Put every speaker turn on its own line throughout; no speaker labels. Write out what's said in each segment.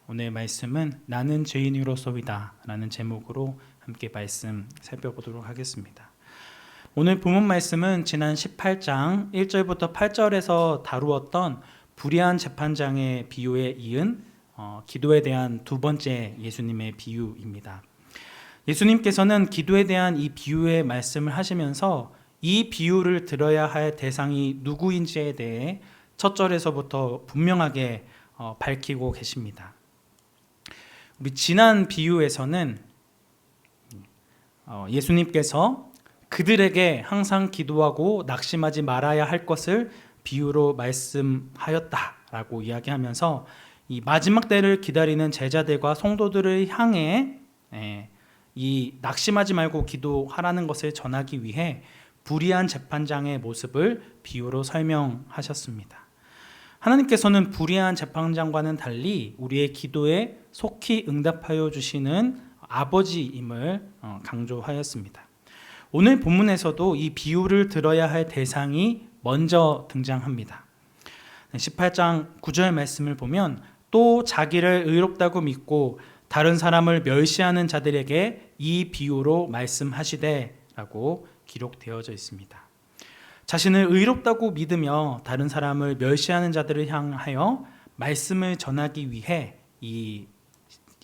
오늘 말씀은 나는 죄인으로소이다 라는 제목으로 함께 말씀 살펴보도록 하겠습니다. 오늘 본문 말씀은 지난 18장 1절부터 8절에서 다루었던 불의한 재판장의 비유에 이은 기도에 대한 두 번째 예수님의 비유입니다. 예수님께서는 기도에 대한 이 비유의 말씀을 하시면서 이 비유를 들어야 할 대상이 누구인지에 대해 첫 절에서부터 분명하게 밝히고 계십니다. 우리 지난 비유에서는 예수님께서 그들에게 항상 기도하고 낙심하지 말아야 할 것을 비유로 말씀하였다라고 이야기하면서 이 마지막 때를 기다리는 제자들과 성도들을 향해 이 낙심하지 말고 기도하라는 것을 전하기 위해 불의한 재판장의 모습을 비유로 설명하셨습니다. 하나님께서는 불의한 재판장과는 달리 우리의 기도에 속히 응답하여 주시는 아버지임을 강조하였습니다. 오늘 본문에서도 이 비유를 들어야 할 대상이 먼저 등장합니다. 18장 9절 말씀을 보면 또 자기를 의롭다고 믿고 다른 사람을 멸시하는 자들에게 이 비유로 말씀하시되 라고 기록되어져 있습니다. 자신을 의롭다고 믿으며 다른 사람을 멸시하는 자들을 향하여 말씀을 전하기 위해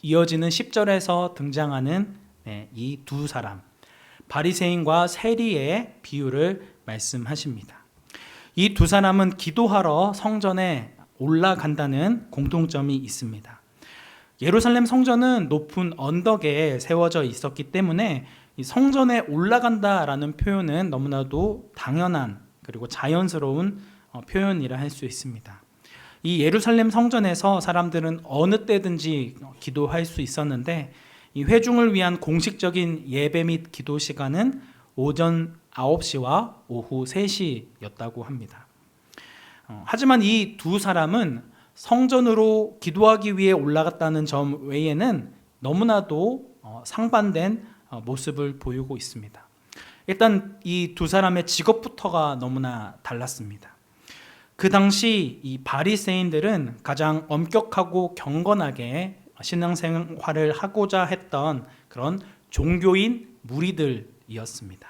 이어지는 10절에서 등장하는 이 두 사람, 바리새인과 세리의 비유를 말씀하십니다. 이 두 사람은 기도하러 성전에 올라간다는 공통점이 있습니다. 예루살렘 성전은 높은 언덕에 세워져 있었기 때문에 이 성전에 올라간다라는 표현은 너무나도 당연한 그리고 자연스러운 표현이라 할 수 있습니다. 이 예루살렘 성전에서 사람들은 어느 때든지 기도할 수 있었는데 이 회중을 위한 공식적인 예배 및 기도 시간은 오전 9시와 오후 3시였다고 합니다. 하지만 이 두 사람은 성전으로 기도하기 위해 올라갔다는 점 외에는 너무나도 상반된 모습을 보이고 있습니다. 일단 이 두 사람의 직업부터가 너무나 달랐습니다. 그 당시 이 바리새인들은 가장 엄격하고 경건하게 신앙생활을 하고자 했던 그런 종교인 무리들이었습니다.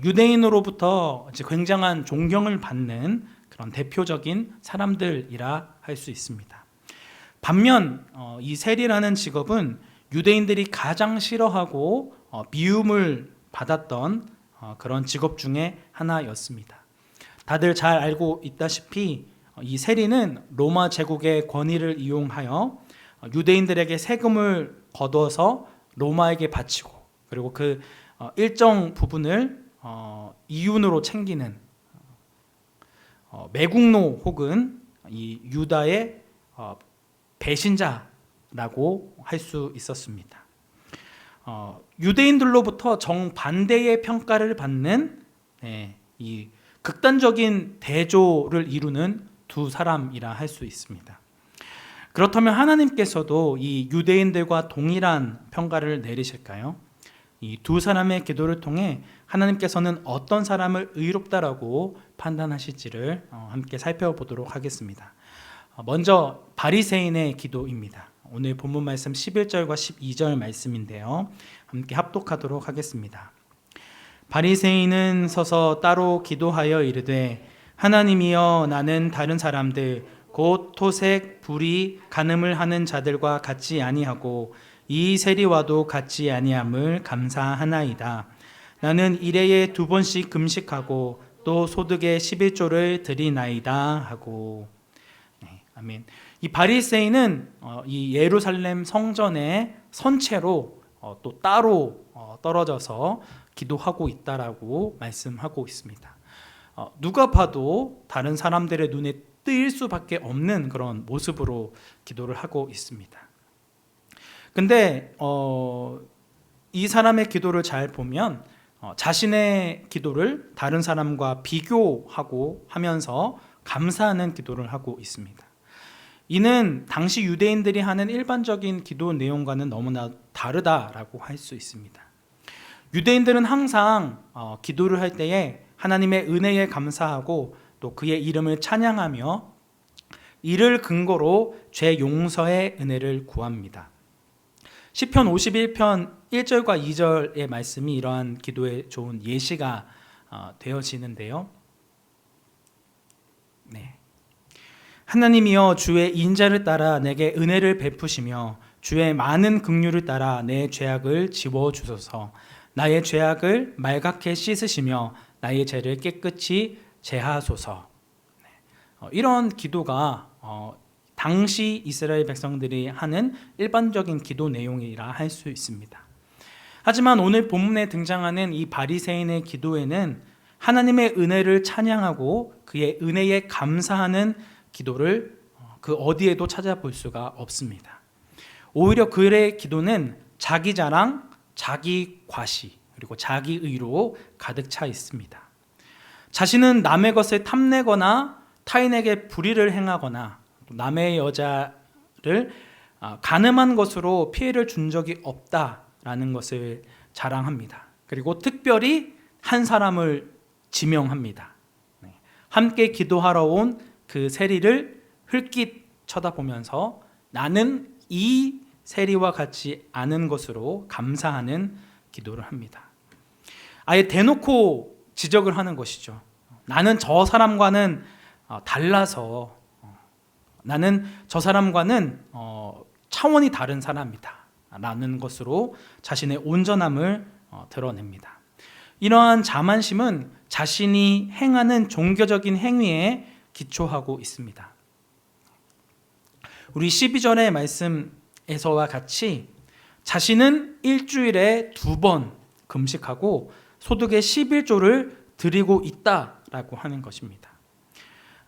유대인으로부터 굉장한 존경을 받는 그런 대표적인 사람들이라 할 수 있습니다. 반면 이 세리라는 직업은 유대인들이 가장 싫어하고 미움을 받았던 그런 직업 중에 하나였습니다. 다들 잘 알고 있다시피 이 세리는 로마 제국의 권위를 이용하여 유대인들에게 세금을 거둬서 로마에게 바치고 그리고 그 일정 부분을 이윤으로 챙기는 매국노 혹은 이 유다의 배신자라고 할 수 있었습니다. 유대인들로부터 정반대의 평가를 받는 이 극단적인 대조를 이루는 두 사람이라 할 수 있습니다. 그렇다면 하나님께서도 이 유대인들과 동일한 평가를 내리실까요? 이 두 사람의 기도를 통해 하나님께서는 어떤 사람을 의롭다라고 판단하실지를 함께 살펴보도록 하겠습니다. 먼저 바리새인의 기도입니다. 오늘 본문 말씀 11절과 12절 말씀인데요. 함께 합독하도록 하겠습니다. 바리새인은 서서 따로 기도하여 이르되 하나님이여 나는 다른 사람들 곧 토색, 불의, 간음을 하는 자들과 같지 아니하고 이 세리와도 같지 아니함을 감사하나이다. 나는 일해에 2번씩 금식하고 또 소득의 11조를 드리나이다 하고. 아멘. 이 바리새인은 이 예루살렘 성전의 선체로 또 따로 떨어져서 기도하고 있다라고 말씀하고 있습니다. 누가 봐도 다른 사람들의 눈에 뜰 수밖에 없는 그런 모습으로 기도를 하고 있습니다. 근데 이 사람의 기도를 잘 보면 자신의 기도를 다른 사람과 비교하고 하면서 감사하는 기도를 하고 있습니다. 이는 당시 유대인들이 하는 일반적인 기도 내용과는 너무나 다르다라고 할 수 있습니다. 유대인들은 항상 기도를 할 때에 하나님의 은혜에 감사하고 또 그의 이름을 찬양하며 이를 근거로 죄 용서의 은혜를 구합니다. 시편 51편 1절과 2절의 말씀이 이러한 기도의 좋은 예시가 되어지는데요. 네. 하나님이여, 주의 인자를 따라 내게 은혜를 베푸시며 주의 많은 긍휼을 따라 내 죄악을 지워주소서. 나의 죄악을 말갛게 씻으시며 나의 죄를 깨끗이 제하소서. 이런 기도가 당시 이스라엘 백성들이 하는 일반적인 기도 내용이라 할 수 있습니다. 하지만 오늘 본문에 등장하는 이 바리새인의 기도에는 하나님의 은혜를 찬양하고 그의 은혜에 감사하는 기도를 그 어디에도 찾아볼 수가 없습니다. 오히려 그의 기도는 자기 자랑, 자기 과시, 그리고 자기 의로 가득 차 있습니다. 자신은 남의 것을 탐내거나 타인에게 불의를 행하거나 남의 여자를 간음한 것으로 피해를 준 적이 없다라는 것을 자랑합니다. 그리고 특별히 한 사람을 지명합니다. 함께 기도하러 온 그 세리를 흘낏 쳐다보면서 나는 이 세리와 같지 않은 것으로 감사하는 기도를 합니다. 아예 대놓고 지적을 하는 것이죠. 나는 저 사람과는 달라서, 나는 저 사람과는 차원이 다른 사람이다 라는 것으로 자신의 온전함을 드러냅니다. 이러한 자만심은 자신이 행하는 종교적인 행위에 기초하고 있습니다. 우리 12절의 말씀에서와 같이 자신은 일주일에 2번 금식하고 소득의 11조를 드리고 있다라고 하는 것입니다.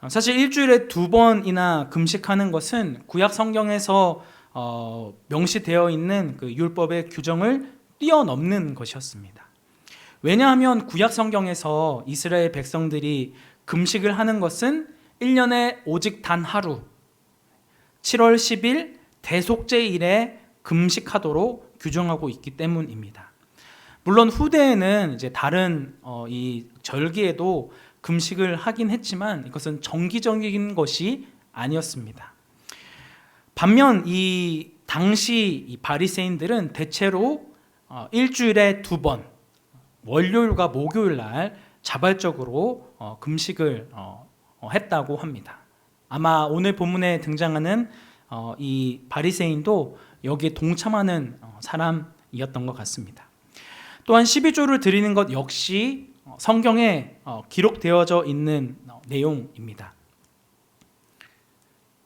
사실 일주일에 2번이나 금식하는 것은 구약 성경에서 명시되어 있는 그 율법의 규정을 뛰어넘는 것이었습니다. 왜냐하면 구약 성경에서 이스라엘 백성들이 금식을 하는 것은 1년에 오직 단 하루, 7월 10일 대속죄일에 금식하도록 규정하고 있기 때문입니다. 물론 후대에는 이제 다른 이 절기에도 금식을 하긴 했지만 이것은 정기적인 것이 아니었습니다. 반면 이 당시 이 바리새인들은 대체로 일주일에 2번, 월요일과 목요일 날 자발적으로 금식을 했다고 합니다. 아마 오늘 본문에 등장하는 이 바리새인도 여기에 동참하는 사람이었던 것 같습니다. 또한 12조를 드리는 것 역시 성경에 기록되어져 있는 내용입니다.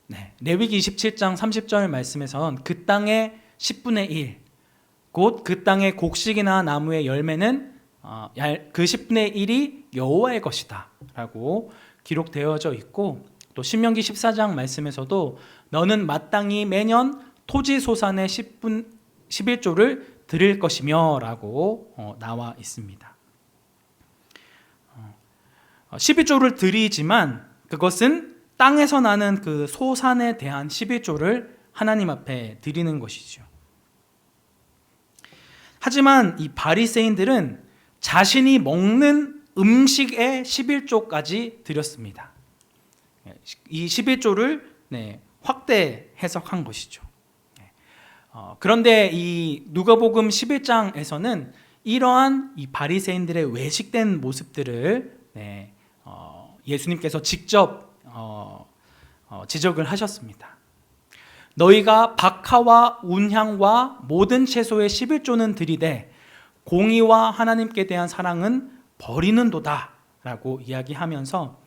네, 레위기 27장 30절 말씀에선 그 땅의 10분의 1, 곧 그 땅의 곡식이나 나무의 열매는 그 10분의 1이 여호와의 것이다 라고 기록되어져 있고, 또 신명기 14장 말씀에서도 너는 마땅히 매년 토지 소산의 11조를 드릴 것이며 라고 나와 있습니다. 11조를 드리지만 그것은 땅에서 나는 그 소산에 대한 11조를 하나님 앞에 드리는 것이죠. 하지만 이 바리새인들은 자신이 먹는 음식의 11조까지 드렸습니다. 이 11조를 확대 해석한 것이죠. 그런데 이 누가복음 11장에서는 이러한 이 바리새인들의 외식된 모습들을 예수님께서 직접 지적을 하셨습니다. 너희가 박하와 운향과 모든 채소의 11조는 드리되 공의와 하나님께 대한 사랑은 버리는도다 라고 이야기하면서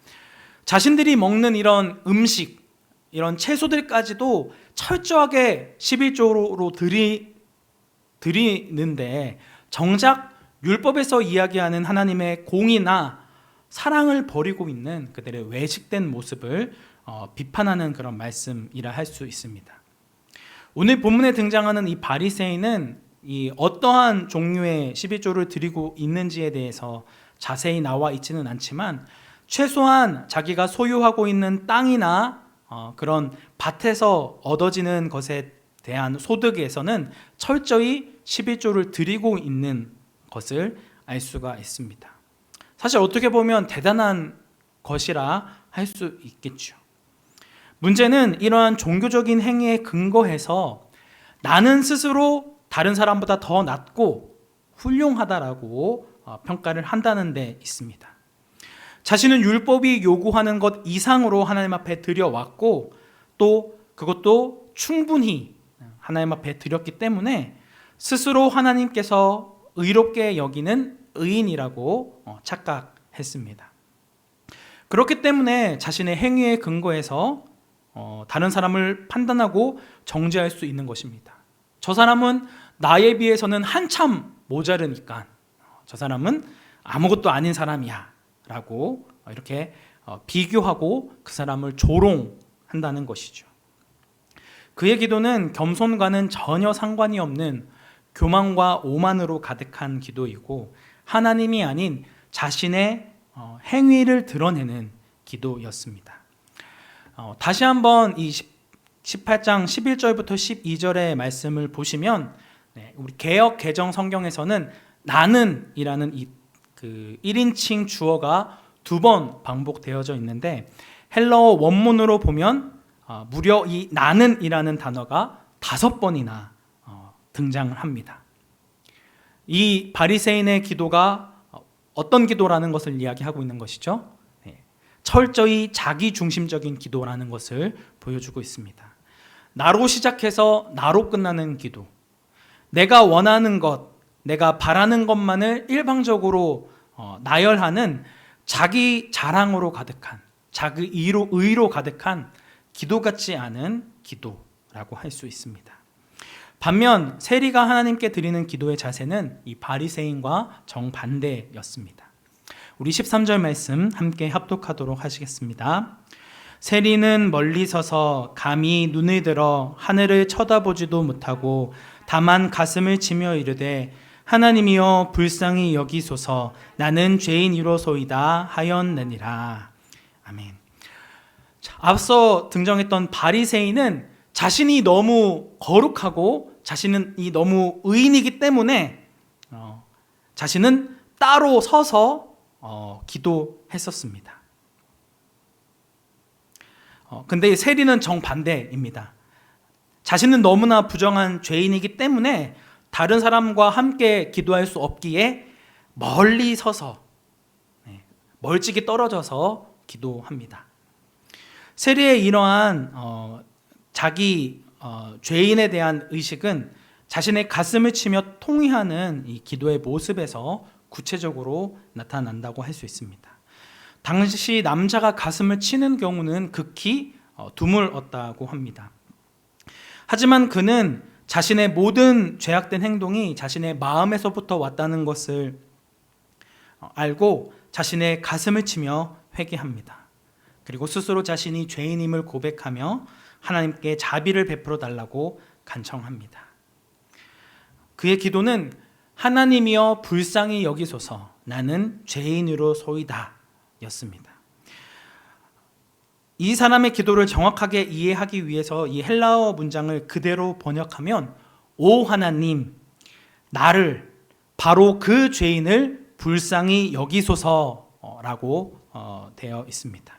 자신들이 먹는 이런 음식, 이런 채소들까지도 철저하게 11조로 드리는데 정작 율법에서 이야기하는 하나님의 공의나 사랑을 버리고 있는 그들의 외식된 모습을 비판하는 그런 말씀이라 할 수 있습니다. 오늘 본문에 등장하는 이 바리새인은 이 어떠한 종류의 11조를 드리고 있는지에 대해서 자세히 나와 있지는 않지만 최소한 자기가 소유하고 있는 땅이나 그런 밭에서 얻어지는 것에 대한 소득에서는 철저히 11조를 드리고 있는 것을 알 수가 있습니다. 사실 어떻게 보면 대단한 것이라 할 수 있겠죠. 문제는 이러한 종교적인 행위에 근거해서 나는 스스로 다른 사람보다 더 낫고 훌륭하다라고 평가를 한다는 데 있습니다. 자신은 율법이 요구하는 것 이상으로 하나님 앞에 드려왔고 또 그것도 충분히 하나님 앞에 드렸기 때문에 스스로 하나님께서 의롭게 여기는 의인이라고 착각했습니다. 그렇기 때문에 자신의 행위에 근거해서 다른 사람을 판단하고 정죄할 수 있는 것입니다. 저 사람은 나에 비해서는 한참 모자르니까 저 사람은 아무것도 아닌 사람이야 라고 이렇게 비교하고 그 사람을 조롱한다는 것이죠. 그의 기도는 겸손과는 전혀 상관이 없는 교만과 오만으로 가득한 기도이고 하나님이 아닌 자신의 행위를 드러내는 기도였습니다. 다시 한번 이 18장 11절부터 12절의 말씀을 보시면 우리 개역 개정 성경에서는 나는 이라는 그 1인칭 주어가 2번 반복되어져 있는데 헬라어 원문으로 보면 무려 이 나는 이라는 단어가 5번이나 등장을 합니다. 이 바리새인의 기도가 어떤 기도라는 것을 이야기하고 있는 것이죠. 철저히 자기중심적인 기도라는 것을 보여주고 있습니다. 나로 시작해서 나로 끝나는 기도. 내가 원하는 것, 내가 바라는 것만을 일방적으로 나열하는 자기 자랑으로 가득한, 자기 의로 가득한 기도 같지 않은 기도라고 할 수 있습니다. 반면 세리가 하나님께 드리는 기도의 자세는 이 바리새인과 정반대였습니다. 우리 13절 말씀 함께 합독하도록 하시겠습니다. 세리는 멀리 서서 감히 눈을 들어 하늘을 쳐다보지도 못하고 다만 가슴을 치며 이르되 하나님이여 불쌍히 여기소서 나는 죄인이로소이다 하였느니라. 아멘. 앞서 등장했던 바리새인은 자신이 너무 거룩하고 자신이 너무 의인이기 때문에 자신은 따로 서서 기도했었습니다. 근데 세리는 정반대입니다. 자신은 너무나 부정한 죄인이기 때문에 다른 사람과 함께 기도할 수 없기에 멀리 서서 멀찍이 떨어져서 기도합니다. 세리의 이러한 자기 죄인에 대한 의식은 자신의 가슴을 치며 통회하는 이 기도의 모습에서 구체적으로 나타난다고 할 수 있습니다. 당시 남자가 가슴을 치는 경우는 극히 드물었다고 합니다. 하지만 그는 자신의 모든 죄악된 행동이 자신의 마음에서부터 왔다는 것을 알고 자신의 가슴을 치며 회개합니다. 그리고 스스로 자신이 죄인임을 고백하며 하나님께 자비를 베풀어 달라고 간청합니다. 그의 기도는 하나님이여 불쌍히 여기소서 나는 죄인으로소이다 였습니다. 이 사람의 기도를 정확하게 이해하기 위해서 이 헬라어 문장을 그대로 번역하면 오 하나님 나를 바로 그 죄인을 불쌍히 여기소서라고 되어 있습니다.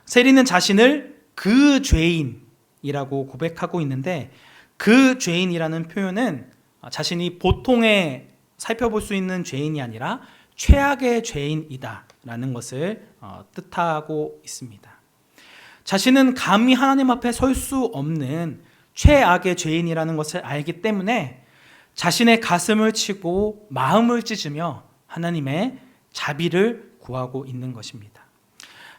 세리는 자신을 그 죄인이라고 고백하고 있는데 그 죄인이라는 표현은 자신이 보통의 살펴볼 수 있는 죄인이 아니라 최악의 죄인이다라는 것을 뜻하고 있습니다. 자신은 감히 하나님 앞에 설 수 없는 최악의 죄인이라는 것을 알기 때문에 자신의 가슴을 치고 마음을 찢으며 하나님의 자비를 구하고 있는 것입니다.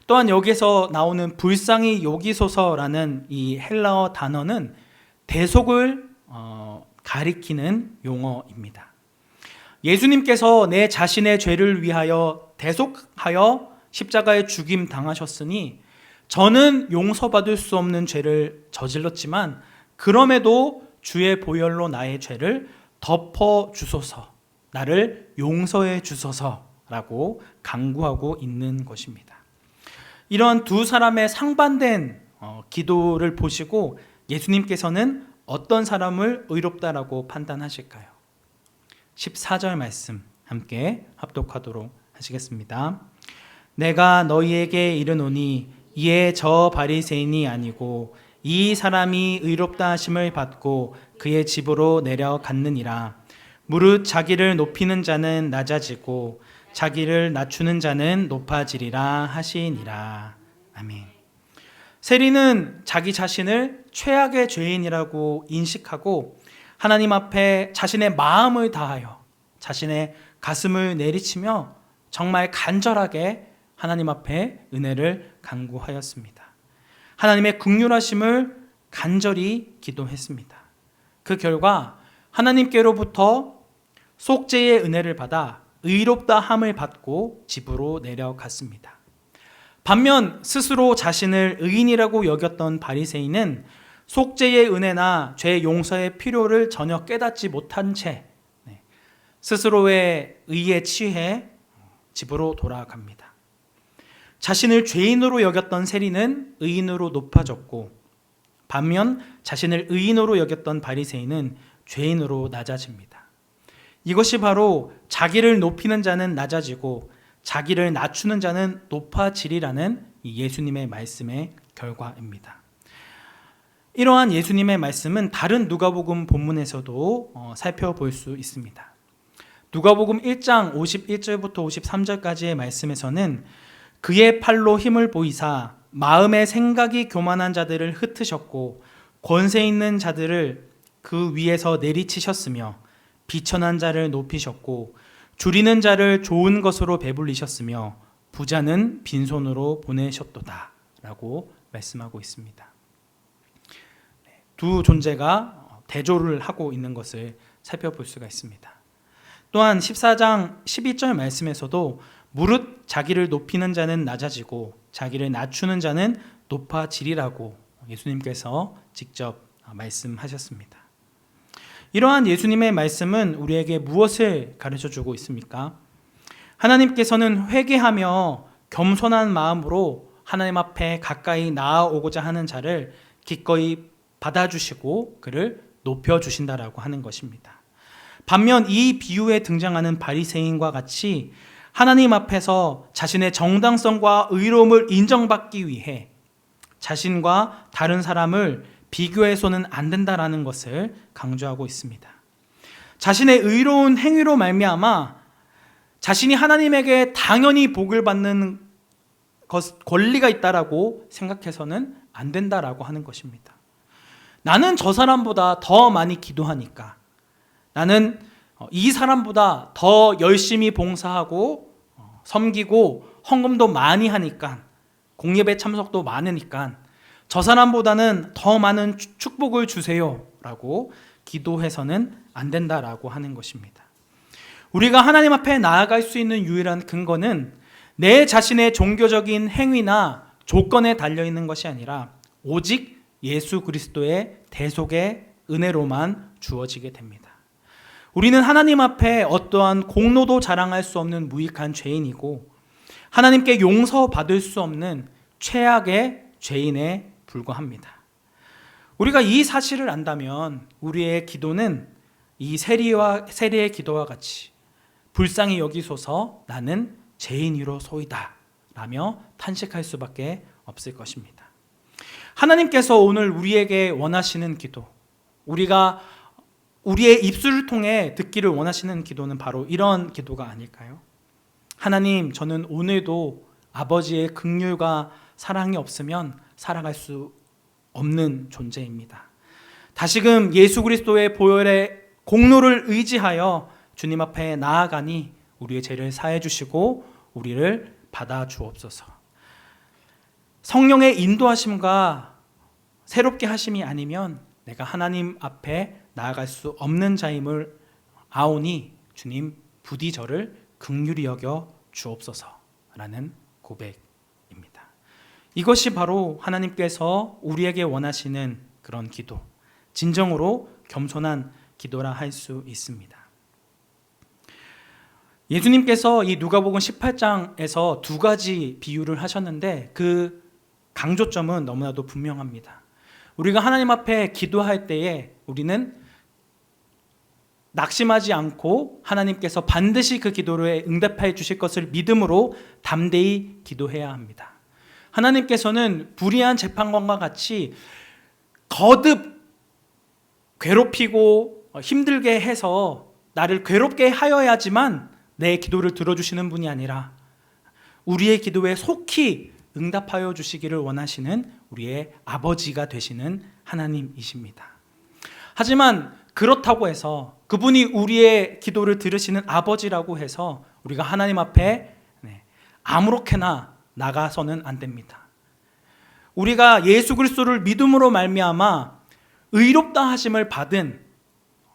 또한 여기서 나오는 불쌍히 여기소서라는 이 헬라어 단어는 대속을 가리키는 용어입니다. 예수님께서 내 자신의 죄를 위하여 대속하여 십자가에 죽임 당하셨으니 저는 용서받을 수 없는 죄를 저질렀지만 그럼에도 주의 보혈로 나의 죄를 덮어 주소서, 나를 용서해 주소서라고 간구하고 있는 것입니다. 이런 두 사람의 상반된 기도를 보시고 예수님께서는 어떤 사람을 의롭다라고 판단하실까요? 14절 말씀 함께 합독하도록 하시겠습니다. 내가 너희에게 이르노니 이에 저 바리새인이 아니고 이 사람이 의롭다 하심을 받고 그의 집으로 내려갔느니라. 무릇 자기를 높이는 자는 낮아지고 자기를 낮추는 자는 높아지리라 하시니라. 아멘. 세리는 자기 자신을 최악의 죄인이라고 인식하고 하나님 앞에 자신의 마음을 다하여 자신의 가슴을 내리치며 정말 간절하게 하나님 앞에 은혜를 간구하였습니다. 하나님의 긍휼하심을 간절히 기도했습니다. 그 결과 하나님께로부터 속죄의 은혜를 받아 의롭다 함을 받고 집으로 내려갔습니다. 반면 스스로 자신을 의인이라고 여겼던 바리새인은 속죄의 은혜나 죄 용서의 필요를 전혀 깨닫지 못한 채 스스로의 의에 취해 집으로 돌아갑니다. 자신을 죄인으로 여겼던 세리는 의인으로 높아졌고 반면 자신을 의인으로 여겼던 바리새인은 죄인으로 낮아집니다. 이것이 바로 자기를 높이는 자는 낮아지고 자기를 낮추는 자는 높아지리라는 예수님의 말씀의 결과입니다. 이러한 예수님의 말씀은 다른 누가복음 본문에서도 살펴볼 수 있습니다. 누가복음 1장 51절부터 53절까지의 말씀에서는 그의 팔로 힘을 보이사 마음의 생각이 교만한 자들을 흩으셨고 권세 있는 자들을 그 위에서 내리치셨으며 비천한 자를 높이셨고 줄이는 자를 좋은 것으로 배불리셨으며 부자는 빈손으로 보내셨도다 라고 말씀하고 있습니다. 두 존재가 대조를 하고 있는 것을 살펴볼 수가 있습니다. 또한 14장 12절 말씀에서도 무릇 자기를 높이는 자는 낮아지고 자기를 낮추는 자는 높아지리라고 예수님께서 직접 말씀하셨습니다. 이러한 예수님의 말씀은 우리에게 무엇을 가르쳐주고 있습니까? 하나님께서는 회개하며 겸손한 마음으로 하나님 앞에 가까이 나아오고자 하는 자를 기꺼이 받아주시고 그를 높여주신다라고 하는 것입니다. 반면 이 비유에 등장하는 바리새인과 같이 하나님 앞에서 자신의 정당성과 의로움을 인정받기 위해 자신과 다른 사람을 비교해서는 안 된다라는 것을 강조하고 있습니다. 자신의 의로운 행위로 말미암아 자신이 하나님에게 당연히 복을 받는 권리가 있다라고 생각해서는 안 된다라고 하는 것입니다. 나는 저 사람보다 더 많이 기도하니까, 나는 이 사람보다 더 열심히 봉사하고 섬기고 헌금도 많이 하니까, 공예배 참석도 많으니까 저 사람보다는 더 많은 축복을 주세요 라고 기도해서는 안 된다라고 하는 것입니다. 우리가 하나님 앞에 나아갈 수 있는 유일한 근거는 내 자신의 종교적인 행위나 조건에 달려있는 것이 아니라 오직 예수 그리스도의 대속의 은혜로만 주어지게 됩니다. 우리는 하나님 앞에 어떠한 공로도 자랑할 수 없는 무익한 죄인이고 하나님께 용서받을 수 없는 최악의 죄인에 불과합니다. 우리가 이 사실을 안다면 우리의 기도는 이 세리의 기도와 같이 불쌍히 여기소서 나는 죄인이로소이다 라며 탄식할 수밖에 없을 것입니다. 하나님께서 오늘 우리에게 원하시는 기도, 우리가 우리의 입술을 통해 듣기를 원하시는 기도는 바로 이런 기도가 아닐까요? 하나님, 저는 오늘도 아버지의 긍휼과 사랑이 없으면 살아갈 수 없는 존재입니다. 다시금 예수 그리스도의 보혈의 공로를 의지하여 주님 앞에 나아가니 우리의 죄를 사해 주시고 우리를 받아 주옵소서. 성령의 인도하심과 새롭게 하심이 아니면 내가 하나님 앞에 나아갈 수 없는 자임을 아오니 주님 부디 저를 긍휼히 여겨 주옵소서라는 고백입니다. 이것이 바로 하나님께서 우리에게 원하시는 그런 기도, 진정으로 겸손한 기도라 할 수 있습니다. 예수님께서 이 누가복음 18장에서 두 가지 비유를 하셨는데 그 강조점은 너무나도 분명합니다. 우리가 하나님 앞에 기도할 때에 우리는 낙심하지 않고 하나님께서 반드시 그 기도에 응답해 주실 것을 믿음으로 담대히 기도해야 합니다. 하나님께서는 불의한 재판관과 같이 거듭 괴롭히고 힘들게 해서 나를 괴롭게 하여야지만 내 기도를 들어주시는 분이 아니라 우리의 기도에 속히 응답하여 주시기를 원하시는 우리의 아버지가 되시는 하나님이십니다. 하지만 그렇다고 해서 그분이 우리의 기도를 들으시는 아버지라고 해서 우리가 하나님 앞에 아무렇게나 나가서는 안 됩니다. 우리가 예수 그리스도를 믿음으로 말미암아 의롭다 하심을 받은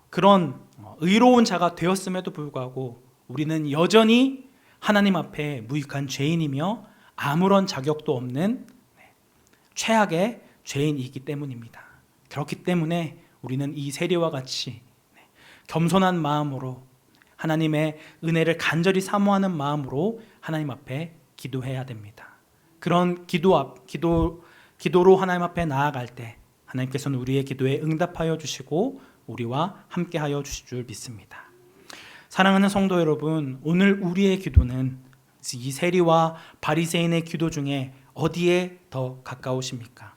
그런 의로운 자가 되었음에도 불구하고 우리는 여전히 하나님 앞에 무익한 죄인이며 아무런 자격도 없는 최악의 죄인이기 때문입니다. 그렇기 때문에 우리는 이 세리와 같이 겸손한 마음으로 하나님의 은혜를 간절히 사모하는 마음으로 하나님 앞에 기도해야 됩니다. 그런 기도로 하나님 앞에 나아갈 때 하나님께서는 우리의 기도에 응답하여 주시고 우리와 함께하여 주실 줄 믿습니다. 사랑하는 성도 여러분, 오늘 우리의 기도는 이 세리와 바리새인의 기도 중에 어디에 더 가까우십니까?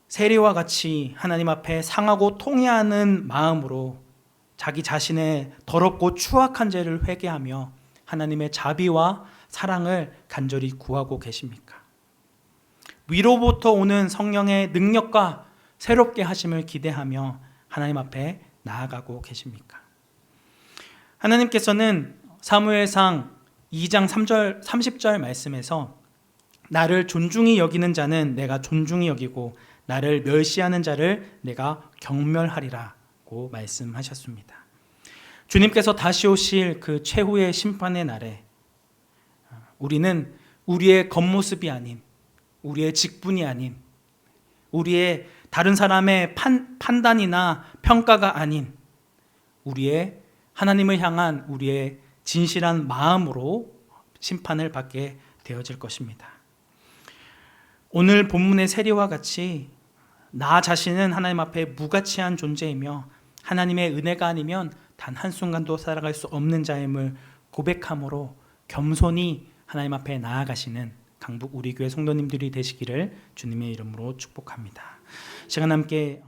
세리와 같이 하나님 앞에 상하고 통회하는 마음으로 자기 자신의 더럽고 추악한 죄를 회개하며 하나님의 자비와 사랑을 간절히 구하고 계십니까? 위로부터 오는 성령의 능력과 새롭게 하심을 기대하며 하나님 앞에 나아가고 계십니까? 하나님께서는 사무엘상 2장 3절 30절 말씀에서 나를 존중히 여기는 자는 내가 존중히 여기고 나를 멸시하는 자를 내가 경멸하리라고 말씀하셨습니다. 주님께서 다시 오실 그 최후의 심판의 날에 우리는 우리의 겉모습이 아닌, 우리의 직분이 아닌, 우리의 다른 사람의 판단이나 평가가 아닌 우리의 하나님을 향한 우리의 진실한 마음으로 심판을 받게 되어질 것입니다. 오늘 본문의 세리와 같이 나 자신은 하나님 앞에 무가치한 존재이며 하나님의 은혜가 아니면 단 한순간도 살아갈 수 없는 자임을 고백함으로 겸손히 하나님 앞에 나아가시는 강북 우리 교회 성도님들이 되시기를 주님의 이름으로 축복합니다. 시간 함께